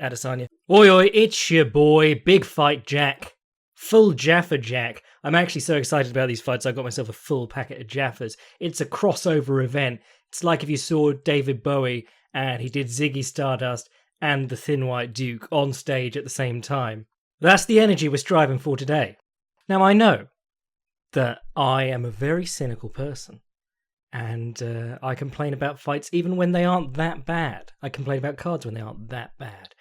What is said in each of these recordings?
Adesanya. Oi, oi, it's your boy, Big Fight Jack. Full Jaffa Jack. I'm actually so excited about these fights, I got myself a full packet of Jaffas. It's a crossover event. It's like if you saw David Bowie and he did Ziggy Stardust and the Thin White Duke on stage at the same time. That's the energy we're striving for today. Now, I know that I am a very cynical person, and I complain about fights even when they aren't that bad. I complain about cards when they aren't that bad.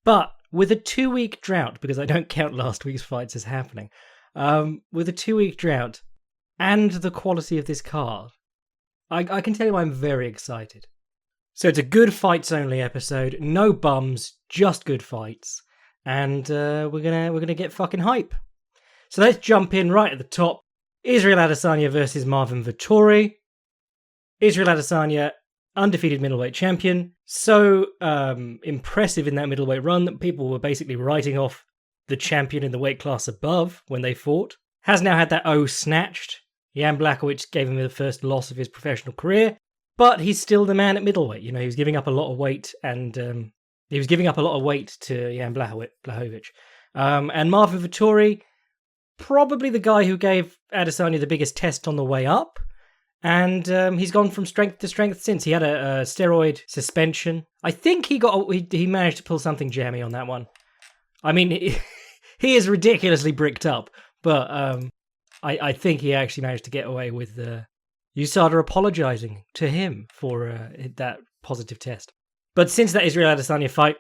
But with a 2-week drought, because I don't count last week's fights as happening, with a 2-week drought and the quality of this card, I can tell you I'm very excited. So it's a good fights only episode, no bums, just good fights, and we're gonna get fucking hype. So let's jump in right at the top. Israel Adesanya versus Marvin Vettori. Israel Adesanya, undefeated middleweight champion, so impressive in that middleweight run that people were basically writing off the champion in the weight class above when they fought. Has now had that O snatched. Jan Blachowicz gave him the first loss of his professional career, but he's still the man at middleweight. You know, he was giving up a lot of weight, and he was giving up a lot of weight to Jan Blachowicz. And Marvin Vettori, probably the guy who gave Adesanya the biggest test on the way up. And he's gone from strength to strength since. He had a steroid suspension. I think he managed to pull something jammy on that one. I mean, he is ridiculously bricked up, but I think he actually managed to get away with USADA apologizing to him for that positive test. But since that Israel Adesanya fight,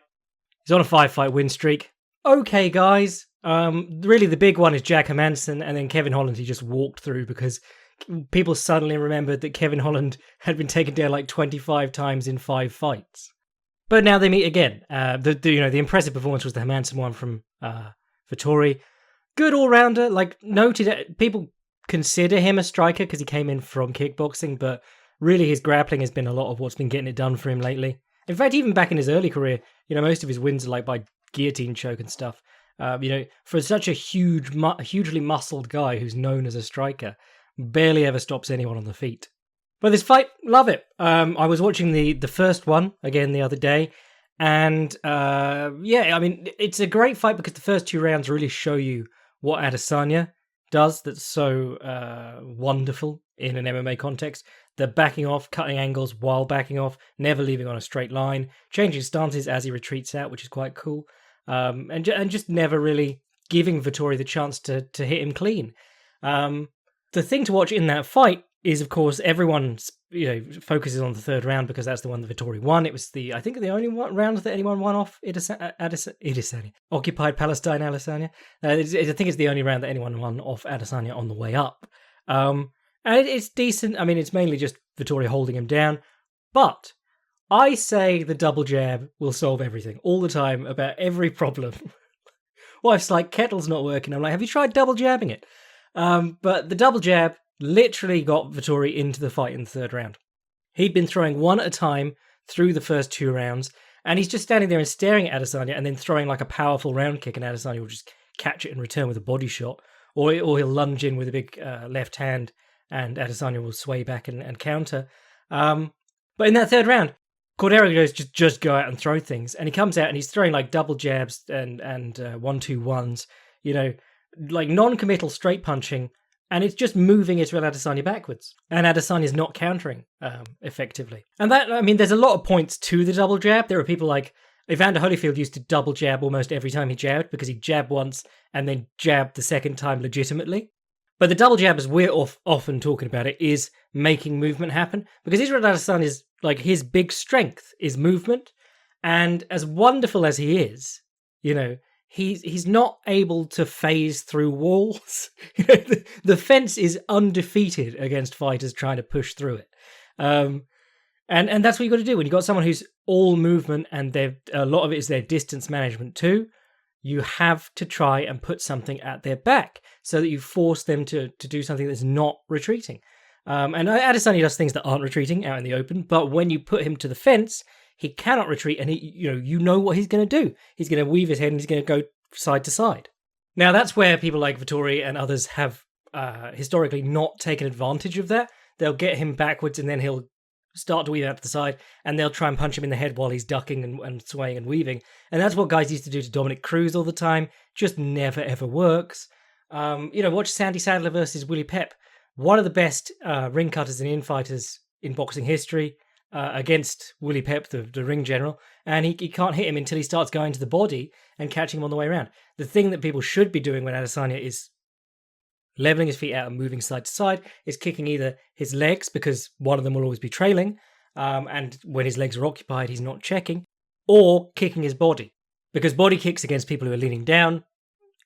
he's on a 5-fight win streak. Okay, guys. Really, the big one is Jack Hermansson, and then Kevin Holland he just walked through because people suddenly remembered that Kevin Holland had been taken down like 25 times in 5 fights. But now they meet again. The impressive performance was the Hermansson one from Vettori. Good all-rounder, noted. People consider him a striker because he came in from kickboxing, but really his grappling has been a lot of what's been getting it done for him lately. In fact, even back in his early career, most of his wins are like by guillotine choke and stuff. For such a hugely muscled guy who's known as a striker, barely ever stops anyone on the feet. But this fight, love it. I was watching the first one again the other day, and it's a great fight because the first 2 rounds really show you what Adesanya does that's so wonderful in an MMA context. The backing off, cutting angles while backing off, never leaving on a straight line, changing stances as he retreats out, which is quite cool, and just never really giving Vettori the chance to hit him clean. The thing to watch in that fight is, of course, everyone focuses on the 3rd round because that's the one that Vettori won. It was the only round that anyone won off Adesanya. Occupied Palestine Adesanya. I think it's the only round that anyone won off Adesanya on the way up. And it's decent. I mean, it's mainly just Vettori holding him down. But I say the double jab will solve everything all the time about every problem. Wife's like, kettle's not working. I'm like, have you tried double jabbing it? But the double jab literally got Vettori into the fight in the 3rd round. He'd been throwing one at a time through the first 2 rounds, and he's just standing there and staring at Adesanya and then throwing like a powerful round kick, and Adesanya will just catch it and return with a body shot, or he'll lunge in with a big left hand, and Adesanya will sway back and counter. But in that 3rd round, Cordero goes just go out and throw things, and he comes out and he's throwing like double jabs and 1-2-1s, like non-committal straight punching, and it's just moving Israel Adesanya backwards. And Adesanya's not countering effectively. And that, I mean, there's a lot of points to the double jab. There are people like Evander Holyfield used to double jab almost every time he jabbed because he jabbed once and then jabbed the second time legitimately. But the double jab, as we're often talking about it, is making movement happen. Because Israel Adesanya is, like, his big strength is movement. And as wonderful as he is, he's not able to phase through walls. The fence is undefeated against fighters trying to push through it. And that's what you got to do when you've got someone who's all movement and a lot of it is their distance management too. You have to try and put something at their back so that you force them to do something that's not retreating. And Adesanya does things that aren't retreating out in the open, but when you put him to the fence, he cannot retreat, and you know what he's going to do. He's going to weave his head and he's going to go side to side. Now, that's where people like Vettori and others have historically not taken advantage of that. They'll get him backwards and then he'll start to weave out to the side, and they'll try and punch him in the head while he's ducking and swaying and weaving. And that's what guys used to do to Dominic Cruz all the time. Just never ever works. Watch Sandy Sadler versus Willie Pep. One of the best ring cutters and infighters in boxing history against Willie Pep, the ring general, and he can't hit him until he starts going to the body and catching him on the way around. The thing that people should be doing when Adesanya is leveling his feet out and moving side to side is kicking either his legs, because one of them will always be trailing, and when his legs are occupied, he's not checking, or kicking his body, because body kicks against people who are leaning down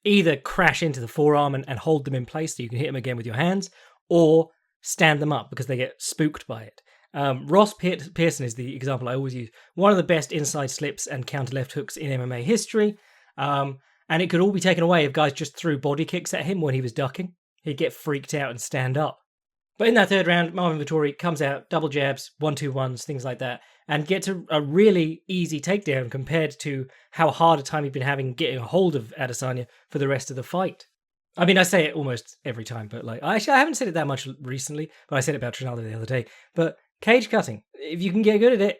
either crash into the forearm and hold them in place so you can hit them again with your hands, or stand them up because they get spooked by it. Ross Pearson is the example I always use. One of the best inside slips and counter left hooks in MMA history. And it could all be taken away if guys just threw body kicks at him when he was ducking. He'd get freaked out and stand up. But in that third round, Marvin Vettori comes out, double jabs, 1-2-1s, things like that, and gets a really easy takedown compared to how hard a time he'd been having getting a hold of Adesanya for the rest of the fight. I mean, I say it almost every time, but I haven't said it that much recently, but I said it about Trinaldo the other day. But cage cutting, if you can get good at it,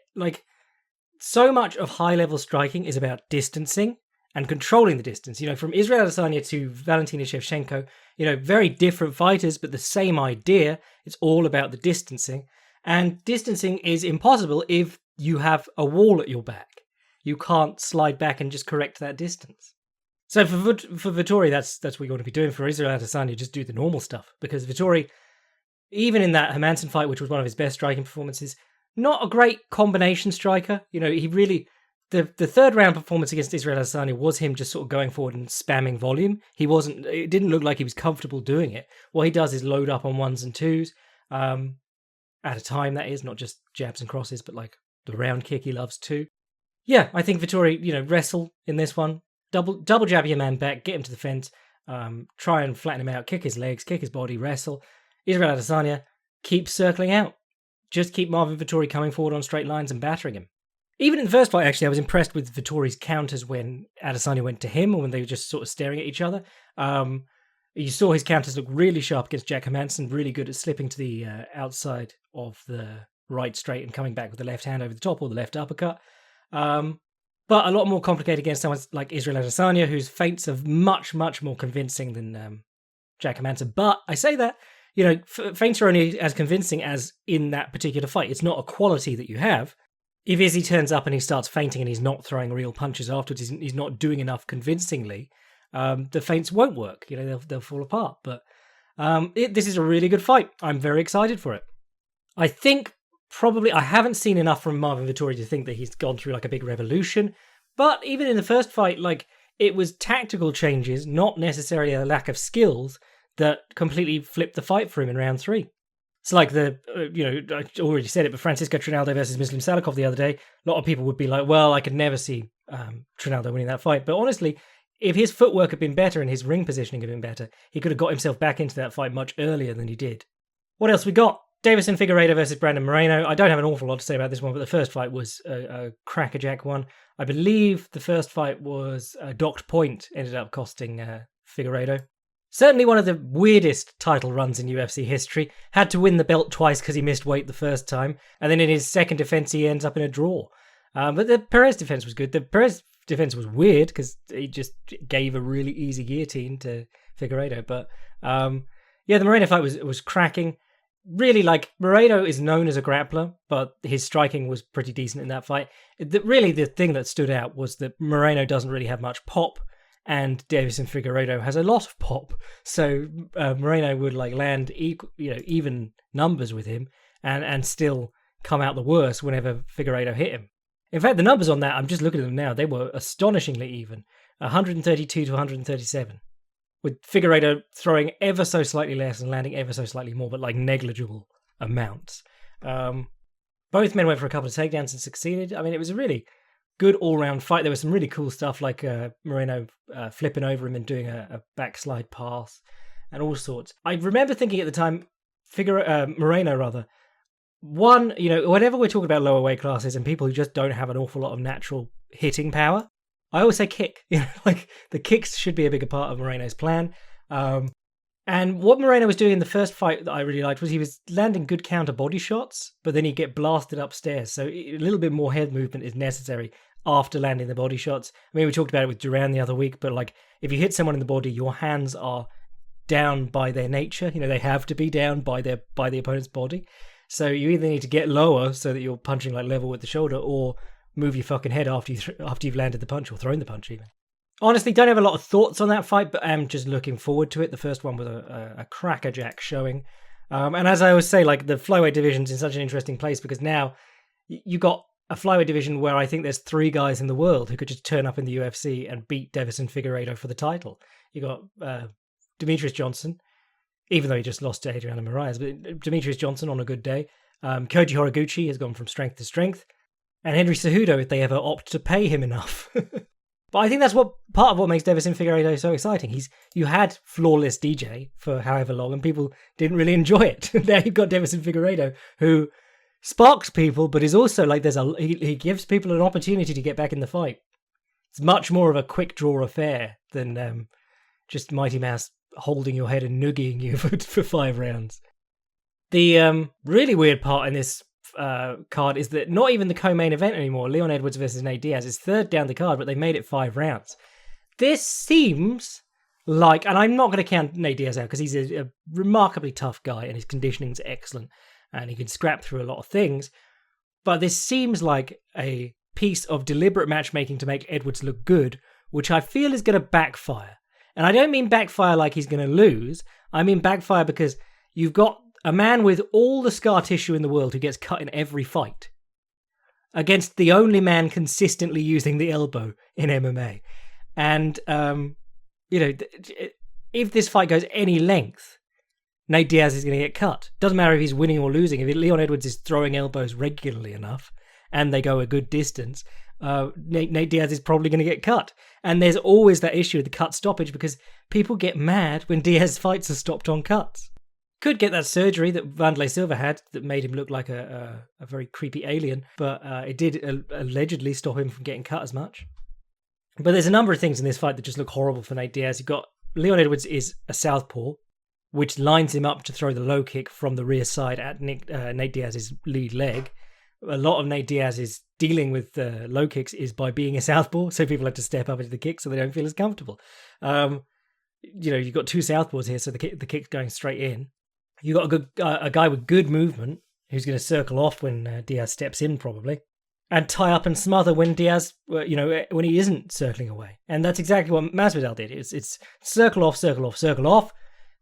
so much of high-level striking is about distancing and controlling the distance. From Israel Adesanya to Valentina Shevchenko, very different fighters, but the same idea. It's all about the distancing. And distancing is impossible if you have a wall at your back. You can't slide back and just correct that distance. So for Vettori, that's what you want to be doing. For Israel Adesanya, just do the normal stuff. Because Vettori, even in that Hermansson fight, which was one of his best striking performances, not a great combination striker. He really... The third round performance against Israel Adesanya was him just sort of going forward and spamming volume. It didn't look like he was comfortable doing it. What he does is load up on 1s and 2s, at a time, that is, not just jabs and crosses, but the round kick he loves too. Yeah, I think Vettori, wrestle in this one, double jab your man back, get him to the fence, try and flatten him out, kick his legs, kick his body, wrestle. Israel Adesanya, keep circling out. Just keep Marvin Vettori coming forward on straight lines and battering him. Even in the first fight, actually, I was impressed with Vettori's counters when Adesanya went to him, or when they were just sort of staring at each other. You saw his counters look really sharp against Jack Hermansson, really good at slipping to the outside of the right straight and coming back with the left hand over the top or the left uppercut. But a lot more complicated against someone like Israel Adesanya, whose feints are much, much more convincing than Jack Hermansson. But I say that, feints are only as convincing as in that particular fight. It's not a quality that you have. If Izzy turns up and he starts feinting and he's not throwing real punches afterwards, he's not doing enough convincingly, the feints won't work. They'll fall apart. But this is a really good fight. I'm very excited for it. I think probably I haven't seen enough from Marvin Vettori to think that he's gone through a big revolution. But even in the first fight, it was tactical changes, not necessarily a lack of skills, that completely flipped the fight for him in round 3. It's I already said it, but Francisco Trinaldo versus Muslim Salikov the other day, a lot of people would be like, well, I could never see Trinaldo winning that fight. But honestly, if his footwork had been better and his ring positioning had been better, he could have got himself back into that fight much earlier than he did. What else we got? Deiveson Figueiredo versus Brandon Moreno. I don't have an awful lot to say about this one, but the first fight was a crackerjack one. I believe the first fight was a docked point, ended up costing Figueiredo. Certainly one of the weirdest title runs in UFC history. Had to win the belt twice because he missed weight the first time. And then in his second defense, he ends up in a draw. But the Perez defense was good. The Perez defense was weird because he just gave a really easy guillotine to Figueiredo. But the Moreno fight was cracking. Really, Moreno is known as a grappler, but his striking was pretty decent in that fight. The thing that stood out was that Moreno doesn't really have much pop, and Deiveson Figueiredo has a lot of pop. So Moreno would land even numbers with him and still come out the worst whenever Figueiredo hit him. In fact, the numbers on that, I'm just looking at them now, they were astonishingly even. 132 to 137. With Figueiredo throwing ever so slightly less and landing ever so slightly more, but negligible amounts. Both men went for a couple of takedowns and succeeded. I mean, it was a really good all-round fight. There was some really cool stuff like Moreno flipping over him and doing a backslide pass and all sorts. I remember thinking at the time, Moreno, whenever we're talking about lower weight classes and people who just don't have an awful lot of natural hitting power, I always say kick. The kicks should be a bigger part of Moreno's plan. And what Moreno was doing in the first fight that I really liked was he was landing good counter body shots, but then he'd get blasted upstairs. So a little bit more head movement is necessary after landing the body shots. I mean, we talked about it with Duran the other week, but like if you hit someone in the body, your hands are down by their nature. They have to be down by the opponent's body. So you either need to get lower so that you're punching like level with the shoulder, or move your fucking head after you've landed the punch or thrown the punch even. Honestly, don't have a lot of thoughts on that fight, but I'm just looking forward to it. The first one was a crackerjack showing. And as I always say, like the flyweight division's in such an interesting place because now you got a flyweight division where I think there's 3 guys in the world who could just turn up in the UFC and beat Deiveson Figueiredo for the title. You got Demetrius Johnson, even though he just lost to Adriano Moraes, but Demetrius Johnson on a good day. Koji Horiguchi has gone from strength to strength. And Henry Cejudo, if they ever opt to pay him enough. But I think that's part of what makes Deiveson Figueiredo so exciting. You had flawless DJ for however long, and people didn't really enjoy it. Now you've got Deiveson Figueiredo, who sparks people, but is also like he gives people an opportunity to get back in the fight. It's much more of a quick draw affair than just Mighty Mouse holding your head and noogieing you for 5 rounds. The really weird part in this card is that not even the co-main event anymore, Leon Edwards versus Nate Diaz, is third down the card, but they made it 5 rounds. This seems like, and I'm not going to count Nate Diaz out because he's a remarkably tough guy and his conditioning's excellent and he can scrap through a lot of things, but this seems like a piece of deliberate matchmaking to make Edwards look good, which I feel is going to backfire. And I don't mean backfire like he's going to lose, I mean backfire because you've got a man with all the scar tissue in the world who gets cut in every fight against the only man consistently using the elbow in MMA. And, if this fight goes any length, Nate Diaz is going to get cut. Doesn't matter if he's winning or losing. If Leon Edwards is throwing elbows regularly enough and they go a good distance, Nate Diaz is probably going to get cut. And there's always that issue of the cut stoppage because people get mad when Diaz fights are stopped on cuts. Could get that surgery that Wanderlei Silva had that made him look like a very creepy alien, but it did allegedly stop him from getting cut as much. But there's a number of things in this fight that just look horrible for Nate Diaz. You've got Leon Edwards is a southpaw, which lines him up to throw the low kick from the rear side at Nate Diaz's lead leg. A lot of Nate Diaz's dealing with low kicks is by being a southpaw, so people have to step up into the kick so they don't feel as comfortable. You've got 2 southpaws here, so the kick's going straight in. You got a guy with good movement who's going to circle off when Diaz steps in, probably, and tie up and smother when Diaz, when he isn't circling away. And that's exactly what Masvidal did. It's circle off, circle off, circle off.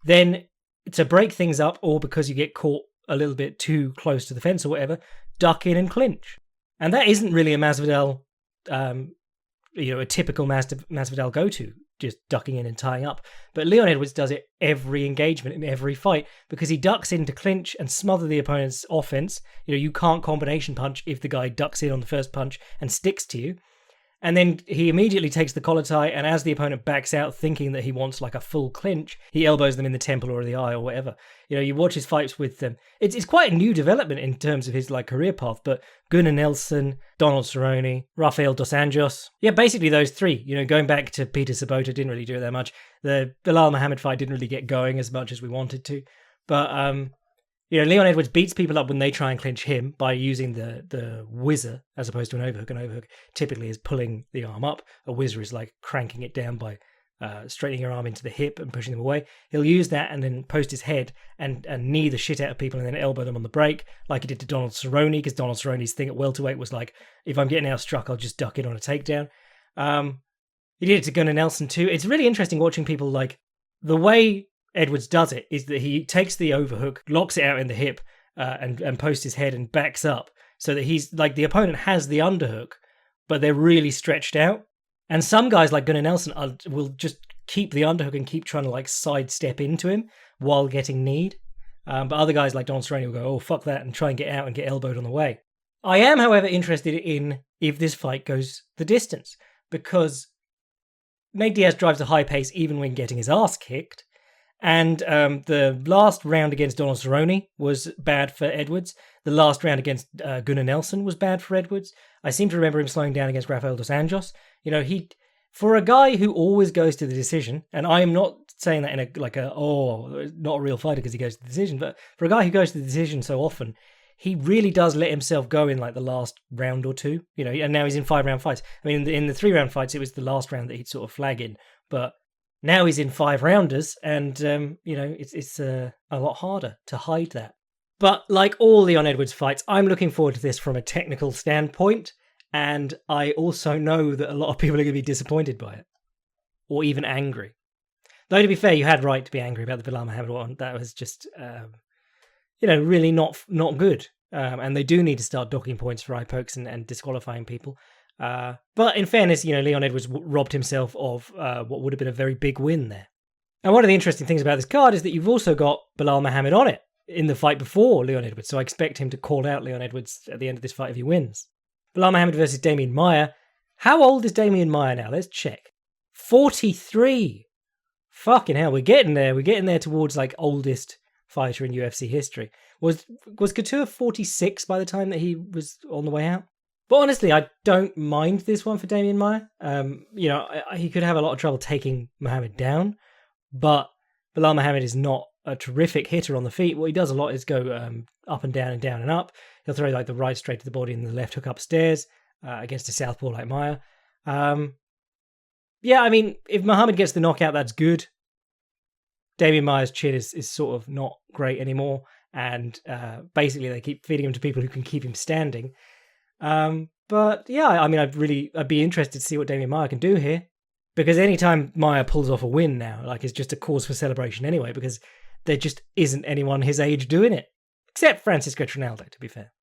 Then to break things up, or because you get caught a little bit too close to the fence or whatever, duck in and clinch. And that isn't really a Masvidal, a typical Masvidal go-to. Just ducking in and tying up. But Leon Edwards does it every engagement in every fight because he ducks in to clinch and smother the opponent's offense. You can't combination punch if the guy ducks in on the first punch and sticks to you. And then he immediately takes the collar tie, and as the opponent backs out thinking that he wants like a full clinch, he elbows them in the temple or the eye or whatever. You watch his fights with them. It's quite a new development in terms of his like career path, but Gunnar Nelson, Donald Cerrone, Rafael Dos Anjos. Yeah, basically those 3. Going back to Peter Sabota, didn't really do it that much. The Belal Muhammad fight didn't really get going as much as we wanted to. But Leon Edwards beats people up when they try and clinch him by using the whizzer as opposed to an overhook. An overhook typically is pulling the arm up. A whizzer is like cranking it down by straightening your arm into the hip and pushing them away. He'll use that and then post his head and knee the shit out of people and then elbow them on the break, like he did to Donald Cerrone, because Donald Cerrone's thing at welterweight was like, if I'm getting outstruck, I'll just duck in on a takedown. He did it to Gunnar Nelson too. It's really interesting watching people like the way Edwards does it is that he takes the overhook, locks it out in the hip, and posts his head and backs up so that he's like the opponent has the underhook, but they're really stretched out. And some guys like Gunnar Nelson will just keep the underhook and keep trying to like sidestep into him while getting kneed. But other guys like Donald Cerrone will go, oh, fuck that, and try and get out and get elbowed on the way. I am, however, interested in if this fight goes the distance, because Nate Diaz drives a high pace even when getting his ass kicked. And the last round against Donald Cerrone was bad for Edwards. The last round against Gunnar Nelson was bad for Edwards. I seem to remember him slowing down against Rafael Dos Anjos. For a guy who always goes to the decision, and I am not saying that in not a real fighter because he goes to the decision, but for a guy who goes to the decision so often, he really does let himself go in like the last round or two, and now he's in 5-round fights. I mean, in the 3-round fights, it was the last round that he'd sort of flag in, but now he's in 5-rounders, and, it's a lot harder to hide that. But like all Leon Edwards fights, I'm looking forward to this from a technical standpoint, and I also know that a lot of people are going to be disappointed by it, or even angry. Though, to be fair, you had right to be angry about the Belal Muhammad one. That was just, really not good. And they do need to start docking points for eye pokes and disqualifying people. But in fairness, Leon Edwards robbed himself of what would have been a very big win there. And one of the interesting things about this card is that you've also got Belal Muhammad on it in the fight before Leon Edwards. So I expect him to call out Leon Edwards at the end of this fight if he wins. Belal Muhammad versus Demian Maia. How old is Demian Maia now? Let's check. 43. Fucking hell, we're getting there. We're getting there towards like oldest fighter in UFC history. Was Couture 46 by the time that he was on the way out? But honestly, I don't mind this one for Demian Maia. He could have a lot of trouble taking Muhammad down, but Belal Muhammad is not a terrific hitter on the feet. What he does a lot is go up and down and down and up. He'll throw like the right straight to the body and the left hook upstairs against a southpaw like Maia. If Muhammad gets the knockout, that's good. Demian Maia's chin is sort of not great anymore, and basically they keep feeding him to people who can keep him standing. But yeah, I'd be interested to see what Demian Maia can do here, because anytime Maia pulls off a win now, like, it's just a cause for celebration anyway, because there just isn't anyone his age doing it, except Francisco Trinaldo, to be fair,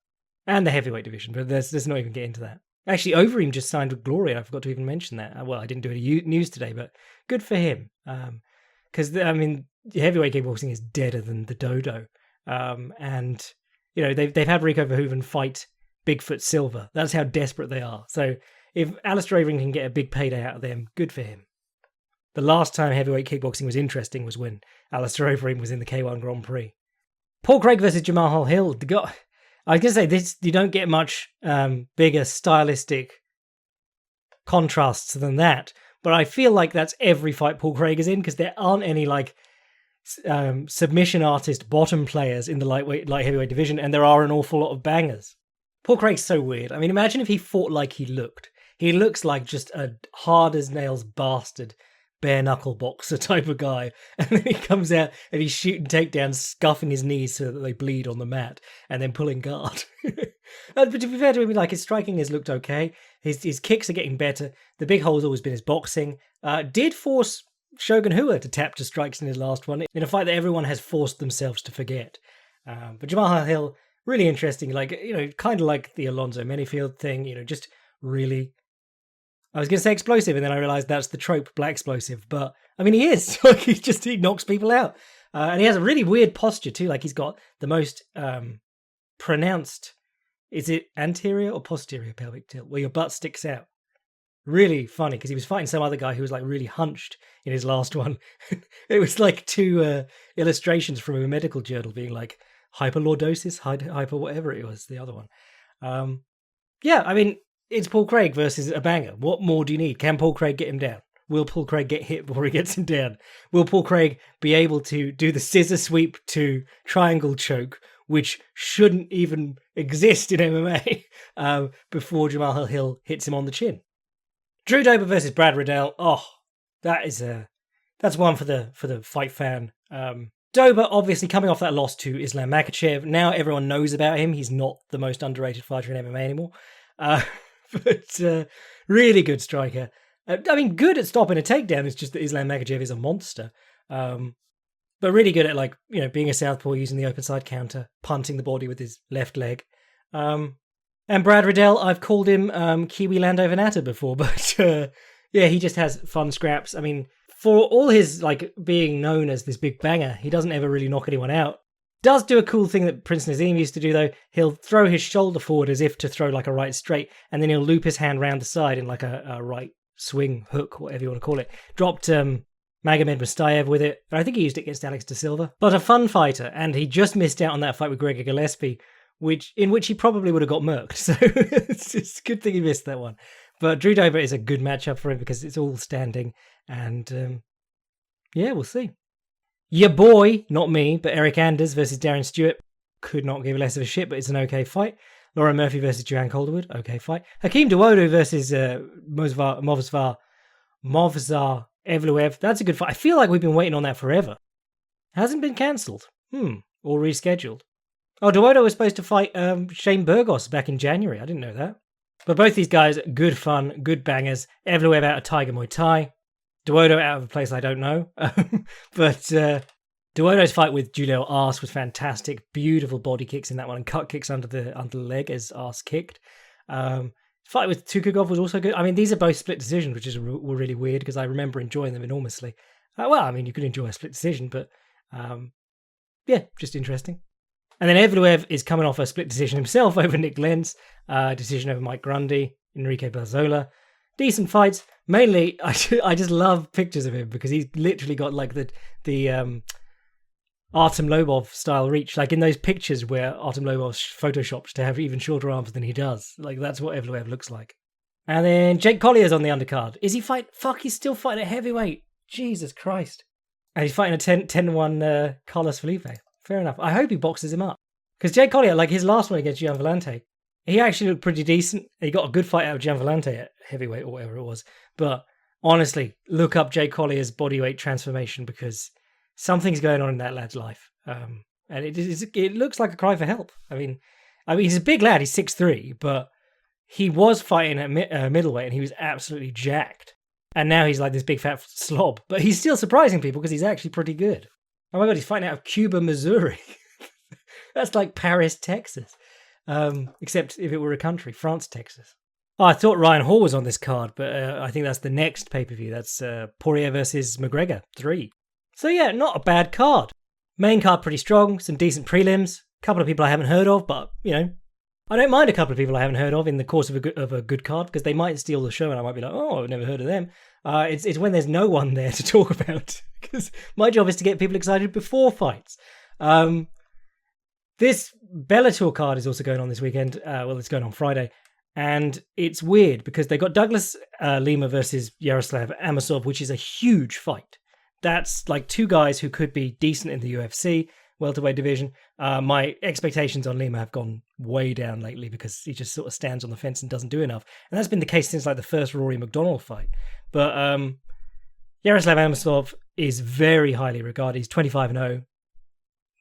and the heavyweight division. But let's not even get into that. Actually, Overeem just signed with Glory, and I forgot to even mention that. Well, I didn't do any news today, but good for him. Because, heavyweight kickboxing is deader than the dodo. And, they've had Rico Verhoeven fight Bigfoot Silva. That's how desperate they are. So if Alistair Overeem can get a big payday out of them, good for him. The last time heavyweight kickboxing was interesting was when Alistair Overeem was in the K1 Grand Prix. Paul Craig versus Jamahal Hill. I was going to say, this, you don't get much bigger stylistic contrasts than that. But I feel like that's every fight Paul Craig is in, because there aren't any submission artist bottom players in the light heavyweight division, and there are an awful lot of bangers. Paul Craig's so weird. I mean, imagine if he fought like he looked. He looks like just a hard-as-nails bastard, bare-knuckle boxer type of guy. And then he comes out and he's shooting takedowns, scuffing his knees so that they bleed on the mat, and then pulling guard. But to be fair to him, his striking has looked okay. His kicks are getting better. The big hole's always been his boxing. Did force Shogun Rua to tap to strikes in his last one, in a fight that everyone has forced themselves to forget. But Jamahal Hill, really interesting, kind of like the Alonzo Menifield thing, just really, I was going to say explosive, and then I realized that's the trope, black explosive, but he is. He knocks people out. And he has a really weird posture too, he's got the most pronounced, is it anterior or posterior pelvic tilt, where your butt sticks out. Really funny, because he was fighting some other guy who was really hunched in his last one. It was two illustrations from a medical journal being hyperlordosis, hyper whatever it was, the other one. It's Paul Craig versus a banger. What more do you need? Can Paul Craig get him down? Will Paul Craig get hit before he gets him down? Will Paul Craig be able to do the scissor sweep to triangle choke, which shouldn't even exist in MMA, before Jamahal Hill hits him on the chin? Drew Dober versus Brad Riddell. Oh, that's one for the fight fan. Dober obviously coming off that loss to Islam Makhachev. Now everyone knows about him. He's not the most underrated fighter in MMA anymore. But really good striker. Good at stopping a takedown. It's just that Islam Makhachev is a monster. But really good at being a southpaw, using the open side counter, punting the body with his left leg. And Brad Riddell, I've called him Kiwi Lando Venata before, but he just has fun scraps. For all his being known as this big banger, he doesn't ever really knock anyone out. Does do a cool thing that Prince Nazim used to do though. He'll throw his shoulder forward as if to throw a right straight, and then he'll loop his hand round the side in a right swing hook, whatever you want to call it. Dropped Magomed Mustayev with it. I think he used it against Alex De Silva. But a fun fighter, and he just missed out on that fight with Gregor Gillespie, in which he probably would have got murked. So it's a good thing he missed that one. But Drew Dober is a good matchup for him because it's all standing. And yeah, we'll see. Your boy, not me, but Eric Anders versus Darren Stewart. Could not give less of a shit, but it's an okay fight. Lauren Murphy versus Joanne Calderwood. Okay fight. Hakeem Dawodu versus Movsar Evloev. That's a good fight. I feel like we've been waiting on that forever. Hasn't been cancelled. Or rescheduled. Oh, Dawodu was supposed to fight Shane Burgos back in January. I didn't know that. But both these guys, good fun, good bangers. Evloev out of Tiger Muay Thai. Dawodu out of a place I don't know. But Dawodu's fight with Julio Arce was fantastic. Beautiful body kicks in that one and cut kicks under the leg as Arce kicked. Fight with Tukagov was also good. I mean, these are both split decisions, which were really weird because I remember enjoying them enormously. Well, I mean, you could enjoy a split decision, but yeah, just interesting. And then Evloev is coming off a split decision himself over Nick Lenz, decision over Mike Grundy, Enrique Barzola. Decent fights. Mainly, I just love pictures of him because he's literally got like the Artem Lobov style reach. Like in those pictures where Artem Lobov's photoshopped to have even shorter arms than he does. Like that's what Evloev looks like. And then Jake Collier's on the undercard. Is he fight? Fuck, he's still fighting at heavyweight. Jesus Christ. And he's fighting a 10-1 Carlos Felipe. Fair enough. I hope he boxes him up. Because Jake Collier, like his last one against Gian Vellante, he actually looked pretty decent. He got a good fight out of Gian Vellante at heavyweight or whatever it was. But honestly, look up Jake Collier's bodyweight transformation because something's going on in that lad's life. And it looks like a cry for help. I mean, he's a big lad. He's 6'3", but he was fighting at middleweight and he was absolutely jacked. And now he's like this big fat slob. But he's still surprising people because he's actually pretty good. Oh my God, he's fighting out of Cuba, Missouri. That's like Paris, Texas. Except if it were a country, France, Texas. Oh, I thought Ryan Hall was on this card, but I think that's the next pay-per-view. That's Poirier versus McGregor 3. So yeah, not a bad card. Main card pretty strong, some decent prelims. A couple of people I haven't heard of, but, you know, I don't mind a couple of people I haven't heard of in the course of a good card, because they might steal the show and I might be like, oh, I've never heard of them. It's when there's no one there to talk about, because my job is to get people excited before fights. This Bellator card is also going on this weekend. Well, it's going on Friday. And it's weird because they got Douglas Lima versus Yaroslav Amosov, which is a huge fight. That's like two guys who could be decent in the UFC welterweight division. My expectations on Lima have gone way down lately because he just sort of stands on the fence and doesn't do enough. And that's been the case since like the first Rory McDonald fight. But Yaroslav Amosov is very highly regarded. He's 25-0.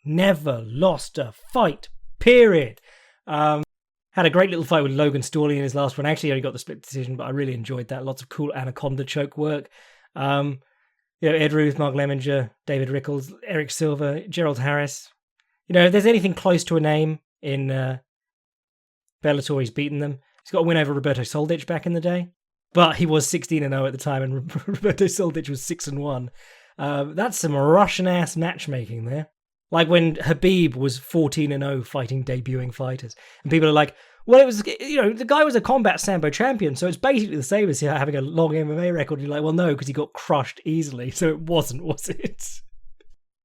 Never lost a fight, period. Had a great little fight with Logan Storley in his last one. Actually, only got the split decision, but I really enjoyed that. Lots of cool anaconda choke work. Ed Ruth, Mark Lemminger, David Rickles, Eric Silva, Gerald Harris. You know, if there's anything close to a name in Bellator, he's beaten them. He's got a win over Roberto Soldic back in the day, but he was 16-0 at the time, and Roberto Soldic was 6-1. That's some Russian-ass matchmaking there. Like when Habib was 14-0 fighting debuting fighters. And people are like, well, it was, you know, the guy was a combat Sambo champion, so it's basically the same as having a long MMA record. You're like, well, no, because he got crushed easily, so it wasn't, was it?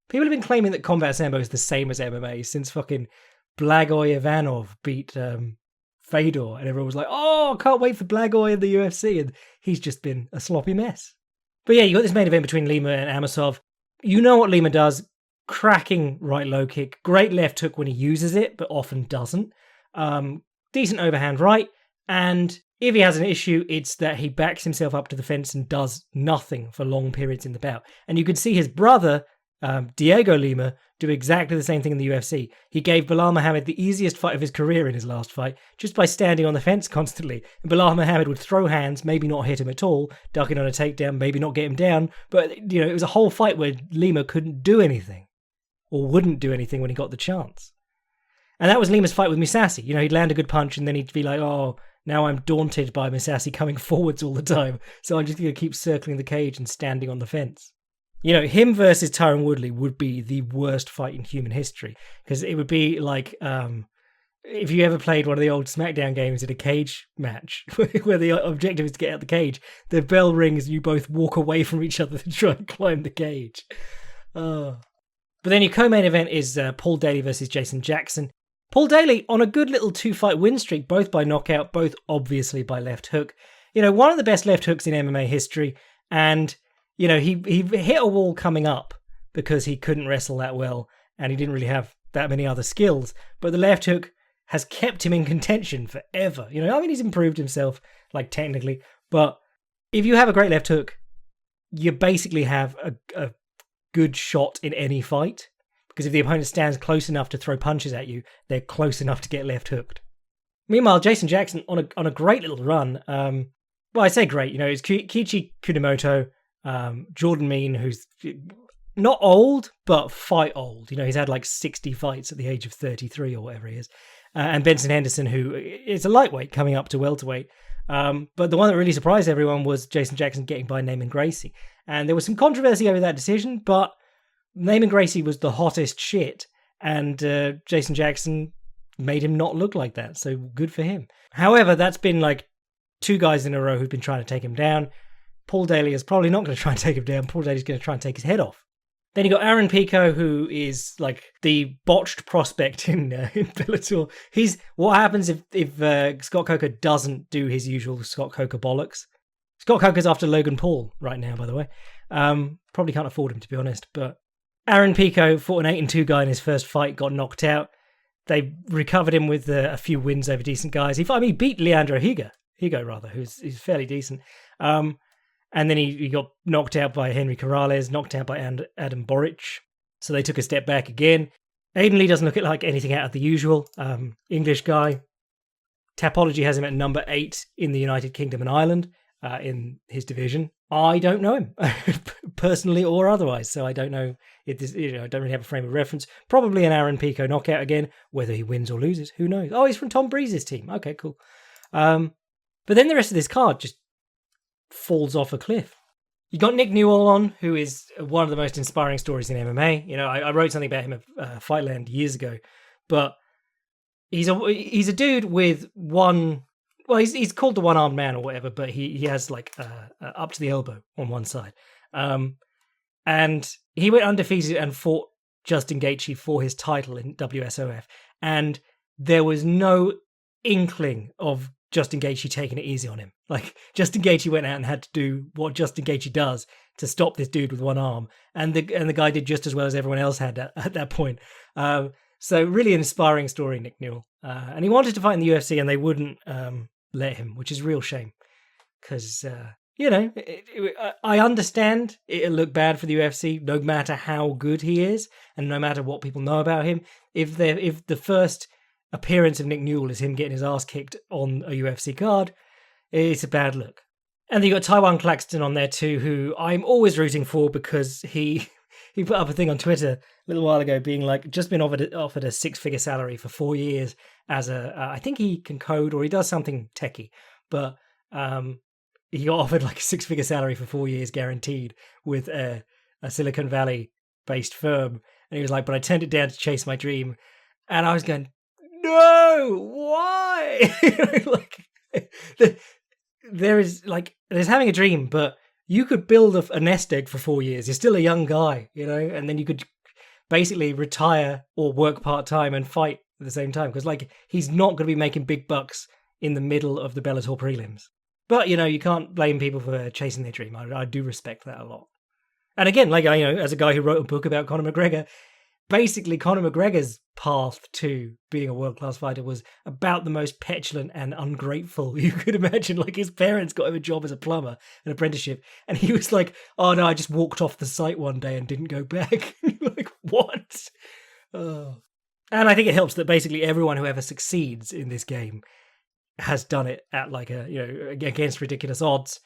People have been claiming that combat Sambo is the same as MMA since fucking Blagoy Ivanov beat Fedor, and everyone was like, oh, can't wait for Blagoy in the UFC, and he's just been a sloppy mess. But yeah, you got this main event between Lima and Amosov. You know what Lima does. Cracking right low kick, great left hook when he uses it, but often doesn't. Decent overhand right, and if he has an issue, it's that he backs himself up to the fence and does nothing for long periods in the bout. And you could see his brother, Diego Lima, do exactly the same thing in the UFC. He gave Belal Muhammad the easiest fight of his career in his last fight, just by standing on the fence constantly. And Belal Muhammad would throw hands, maybe not hit him at all, ducking on a takedown, maybe not get him down, but you know, it was a whole fight where Lima couldn't do anything. Or wouldn't do anything when he got the chance. And that was Lima's fight with Misasi. You know, he'd land a good punch and then he'd be like, oh, now I'm daunted by Misasi coming forwards all the time, so I'm just going to keep circling the cage and standing on the fence. You know, him versus Tyron Woodley would be the worst fight in human history, because it would be like if you ever played one of the old SmackDown games in a cage match, where the objective is to get out the cage, the bell rings and you both walk away from each other to try and climb the cage. But then your co-main event is Paul Daley versus Jason Jackson. Paul Daley on a good little 2-fight win streak, both by knockout, both obviously by left hook. one of the best left hooks in MMA history. And, he hit a wall coming up because he couldn't wrestle that well and he didn't really have that many other skills. But the left hook has kept him in contention forever. He's improved himself, technically. But if you have a great left hook, you basically have a good shot in any fight. Because if the opponent stands close enough to throw punches at you, they're close enough to get left hooked. Meanwhile, Jason Jackson on a great little run. I say great. It's Kiichi Kunimoto, Jordan Mean, who's not old, but fight old. He's had 60 fights at the age of 33 or whatever he is. And Benson Henderson, who is a lightweight coming up to welterweight. But the one that really surprised everyone was Jason Jackson getting by Naaman Gracie. And there was some controversy over that decision, but Naaman Gracie was the hottest shit. And Jason Jackson made him not look like that. So good for him. However, that's been 2 guys in a row who've been trying to take him down. Paul Daly is probably not going to try and take him down. Paul Daly's going to try and take his head off. Then you got Aaron Pico, who is the botched prospect in Bellator. What happens if Scott Coker doesn't do his usual Scott Coker bollocks? Scott Coker's after Logan Paul right now, by the way. Probably can't afford him, to be honest. But Aaron Pico fought an 8-2 guy in his first fight, got knocked out. They recovered him with a few wins over decent guys. He beat Leandro Higo, who's fairly decent. And then he got knocked out by Henry Corrales, knocked out by Adam Boric. So they took a step back again. Aiden Lee doesn't look like anything out of the usual. English guy. Tapology has him at number 8 in the United Kingdom and Ireland in his division. I don't know him, personally or otherwise. So I don't know if this, I don't really have a frame of reference. Probably an Aaron Pico knockout again. Whether he wins or loses, who knows? Oh, he's from Tom Breeze's team. Okay, cool. But then the rest of this card just falls off a cliff. You got Nick Newell on, who is one of the most inspiring stories in MMA. I wrote something about him at Fightland years ago, but he's a dude with one. Well, he's called the one-armed man or whatever, but he has up to the elbow on one side, and he went undefeated and fought Justin Gaethje for his title in WSOF, and there was no inkling of Justin Gaethje taking it easy on him. Justin Gaethje went out and had to do what Justin Gaethje does to stop this dude with one arm, and the guy did just as well as everyone else had at that point. So really inspiring story, Nick Newell. And he wanted to fight in the UFC, and they wouldn't let him, which is a real shame. Because I understand it'll look bad for the UFC, no matter how good he is, and no matter what people know about him. If the first appearance of Nick Newell is him getting his ass kicked on a UFC card, it's a bad look. And then you got Taiwan Claxton on there too, who I'm always rooting for because he put up a thing on Twitter a little while ago being just been offered a 6-figure salary for 4 years as I think he can code or he does something techie, but he got offered a 6-figure salary for 4 years guaranteed with a Silicon Valley based firm. And he was like, but I turned it down to chase my dream. And I was going, no, why? There's having a dream, but you could build a nest egg for 4 years. You're still a young guy, and then you could basically retire or work part-time and fight at the same time. Because he's not going to be making big bucks in the middle of the Bellator prelims. But, you can't blame people for chasing their dream. I do respect that a lot. And again, as a guy who wrote a book about Conor McGregor, basically Conor McGregor's path to being a world-class fighter was about the most petulant and ungrateful you could imagine. His parents got him a job as a plumber, an apprenticeship, and he was like, oh no, I just walked off the site one day and didn't go back. What? Oh. And I think it helps that basically everyone who ever succeeds in this game has done it at against ridiculous odds.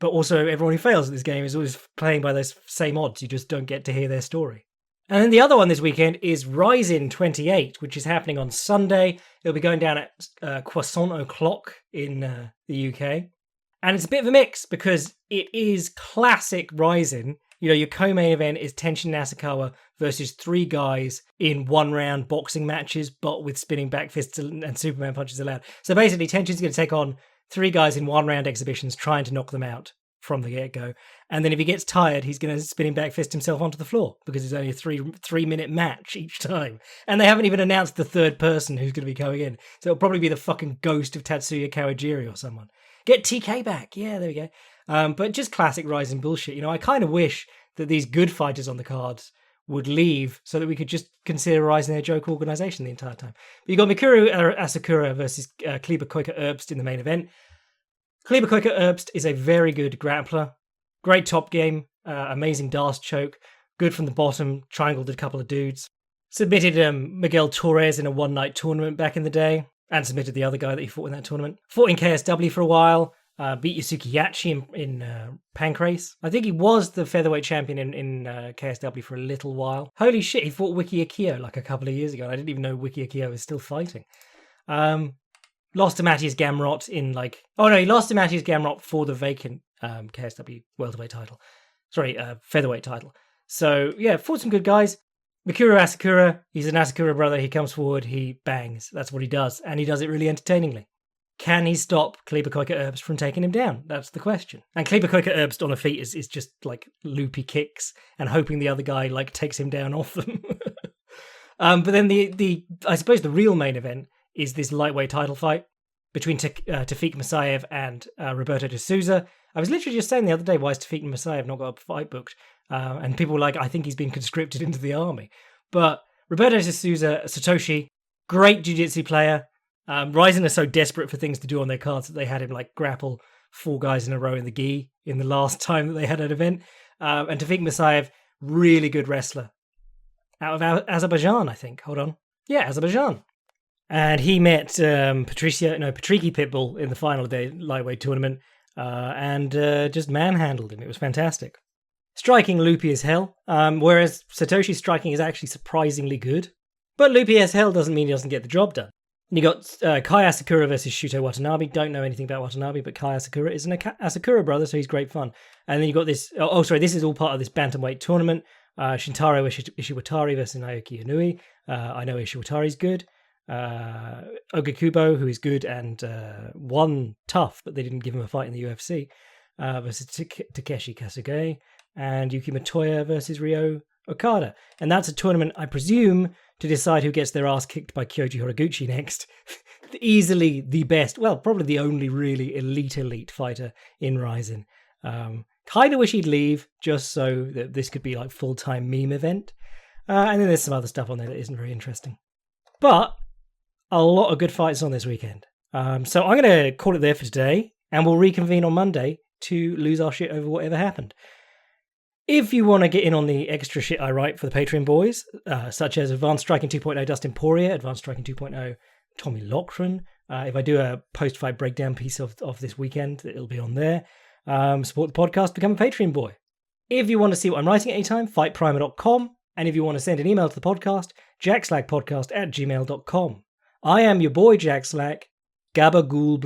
But also everyone who fails at this game is always playing by those same odds. You just don't get to hear their story. And then the other one this weekend is Rizin 28, which is happening on Sunday. It'll be going down at Croissant O'Clock in the UK. And it's a bit of a mix because it is classic Rizin. Your co-main event is Tenshin Nasukawa versus 3 guys in 1-round boxing matches, but with spinning back fists and Superman punches allowed. So basically, Tenshin's going to take on 3 guys in 1-round exhibitions trying to knock them out from the get-go. And then if he gets tired, he's going to spinning back fist himself onto the floor because it's only a 3-minute match each time. And they haven't even announced the third person who's going to be coming in. So it'll probably be the fucking ghost of Tatsuya Kawajiri or someone. Get TK back. Yeah, there we go. But just classic Rizin bullshit. I kind of wish that these good fighters on the cards would leave so that we could just consider Rizin a joke organization the entire time. But you got Mikuru Asakura versus Kleber Koika-Erbst in the main event. Kleber Koika-Erbst is a very good grappler. Great top game. Amazing Darce choke. Good from the bottom. Triangled a couple of dudes. Submitted Miguel Torres in a one-night tournament back in the day. And submitted the other guy that he fought in that tournament. Fought in KSW for a while. Beat Yusuke Yachi in Pancrase. I think he was the featherweight champion in KSW for a little while. Holy shit, he fought Wiki Akio like a couple of years ago. And I didn't even know Wiki Akio was still fighting. Lost to Matthias Gamrot in he lost to Matthias Gamrot for the vacant KSW welterweight title. Sorry, featherweight title. So, yeah, fought some good guys. Mikuru Asakura, he's an Asakura brother. He comes forward, he bangs. That's what he does. And he does it really entertainingly. Can he stop Kleber Koika-Erbst from taking him down? That's the question. And Kleber Koika-Erbst on a feet is just like loopy kicks and hoping the other guy takes him down off them. But then I suppose the real main event is this lightweight title fight between Tafik Masayev and Roberto de Souza. I was literally just saying the other day, why is Tafik Masayev not got a fight booked? And people were like, I think he's been conscripted into the army. But Roberto de Souza, Satoshi, great jiu-jitsu player. Rizin are so desperate for things to do on their cards that they had him grapple 4 guys in a row in the gi in the last time that they had an event. And Tafik Masayev, really good wrestler. Out of Azerbaijan, I think. Hold on. Yeah, Azerbaijan. And he met Patricky Pitbull in the final of the lightweight tournament and just manhandled him. It was fantastic. Striking loopy as hell, whereas Satoshi's striking is actually surprisingly good. But loopy as hell doesn't mean he doesn't get the job done. And you got Kai Asakura versus Shuto Watanabe. Don't know anything about Watanabe, but Kai Asakura is an Asakura brother, so he's great fun. And then you got this... this is all part of this bantamweight tournament. Shintaro Ishiwatari versus Naoki Inoue. I know Ishiwatari's good. Ogakubo, who is good and won tough, but they didn't give him a fight in the UFC, versus Takeshi Kasuge. And Yuki Matoya versus Ryo Okada. And that's a tournament, I presume, to decide who gets their ass kicked by Kyoji Horiguchi next. Easily the best, well, probably the only really elite fighter in Rizin. Kind of wish he'd leave, just so that this could be full-time meme event. And then there's some other stuff on there that isn't very interesting. But a lot of good fights on this weekend. So I'm going to call it there for today, and we'll reconvene on Monday to lose our shit over whatever happened. If you want to get in on the extra shit I write for the Patreon boys, such as Advanced Striking 2.0 Dustin Poirier, Advanced Striking 2.0 Tommy Loughran, if I do a post-fight breakdown piece of this weekend, it'll be on there. Support the podcast, become a Patreon boy. If you want to see what I'm writing at any time, fightprimer.com. And if you want to send an email to the podcast, jackslackpodcast@gmail.com. I am your boy, Jack Slack. Gabagool.